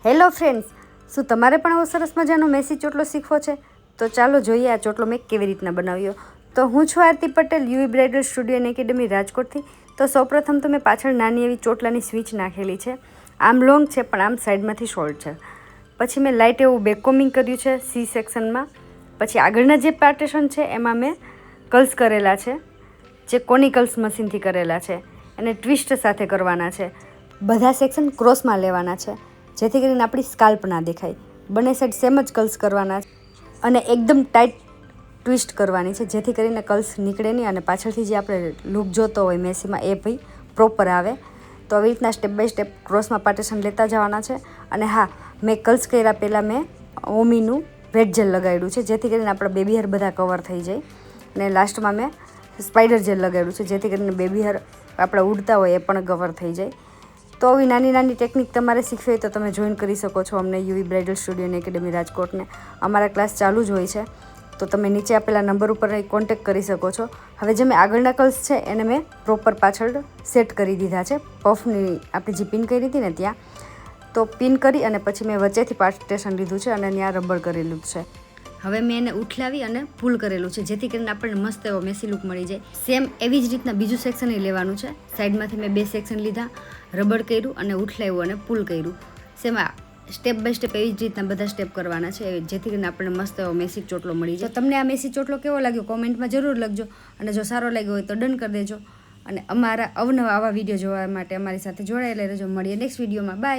Hello friends, શું તમારે પણ આવો સરસ મજાનો મેસી ચોટલો શીખવો છે? તો ચાલો જોઈએ આ ચોટલો મેં કેવી રીતના બનાવ્યો. તો હું છું Aarti Patel, UV bridal studio and academy રાજકોટથી. તો સૌપ્રથમ તો મેં પાછળ નાની એવી ચોટલાની સ્વિચ નાખેલી છે. આમ લોંગ છે પણ આમ સાઈડમાંથી શોર્ટ છે. પછી મેં લાઇટ એવું બેકકોમિંગ કર્યું છે સી સેક્શનમાં. પછી આગળના જે પાર્ટેશન છે એમાં મેં કર્લ્સ કરેલા છે, જે કોનિકલ્સ મશીનથી કરેલા છે. એને ટ્વિસ્ટ સાથે કરવાના છે. બધા સેક્શન ક્રોસમાં લેવાના છે, જેથી કરીને આપણી સ્કાલ્પ ના દેખાય. બંને સાઈડ સેમ જ કર્લ્સ કરવાના છે અને એકદમ ટાઈટ ટ્વિસ્ટ કરવાની છે, જેથી કરીને કર્લ્સ નીકળે નહીં અને પાછળથી જે આપણે લુક જોતો હોય મેસીમાં એ ભાઈ પ્રોપર આવે. તો આવી રીતના સ્ટેપ બાય સ્ટેપ ક્રોસમાં પાર્ટેશન લેતા જવાના છે. અને હા, મેં કર્લ્સ કર્યા પહેલાં મેં ઓમીનું વેટ જેલ લગાડ્યું છે, જેથી કરીને આપણા બેબી હેર બધા કવર થઈ જાય. અને લાસ્ટમાં મેં સ્પાઈડર જેલ લગાડ્યું છે, જેથી કરીને બેબી હેર આપણા ઉડતા હોય એ પણ કવર થઈ જાય. તો આવી નાની નાની ટેકનિક તમારે શીખવી હોય તો તમે જોઈન કરી શકો છો અમને UV bridal studio and academy રાજકોટને. અમારા ક્લાસ ચાલુ જ હોય છે, તો તમે નીચે આપેલા નંબર ઉપર કોન્ટેક્ટ કરી શકો છો. હવે જે મેં આગળના કર્લ્સ છે એને મેં પ્રોપર પાછળ સેટ કરી દીધા છે. પફની આપણી જે પિન કરી હતી ને ત્યાં, તો પિન કરી અને પછી મેં વચ્ચેથી પાર્ટેશન લીધું છે અને ત્યાં રબર કરેલું છે. હવે મેં એને ઉઠલાવી અને પુલ કરેલું છે, જેથી કરીને આપણને મસ્ત એવો મેસી લુક મળી જાય. સેમ એવી જ રીતના બીજું સેક્શન લેવાનું છે. સાઈડમાંથી મેં 2 સેક્શન લીધા, રબર કર્યું અને ઉઠલાવ્યું અને પુલ કર્યું. સેમ સ્ટેપ બાય સ્ટેપ એવી જ રીતના બધા સ્ટેપ કરવાના છે, જેથી કરીને આપણને મસ્ત એવો મેસી ચોટલો મળી જાય. તો તમને આ મેસી ચોટલો કેવો લાગ્યો કોમેન્ટમાં જરૂર લખજો, અને જો સારો લાગ્યો હોય તો ડન કરી દેજો. અને અમારા અવનવા આવા વિડીયો જોવા માટે અમારી સાથે જોડાયેલા રહેજો. મળીએ નેક્સ્ટ વિડીયોમાં. બાય.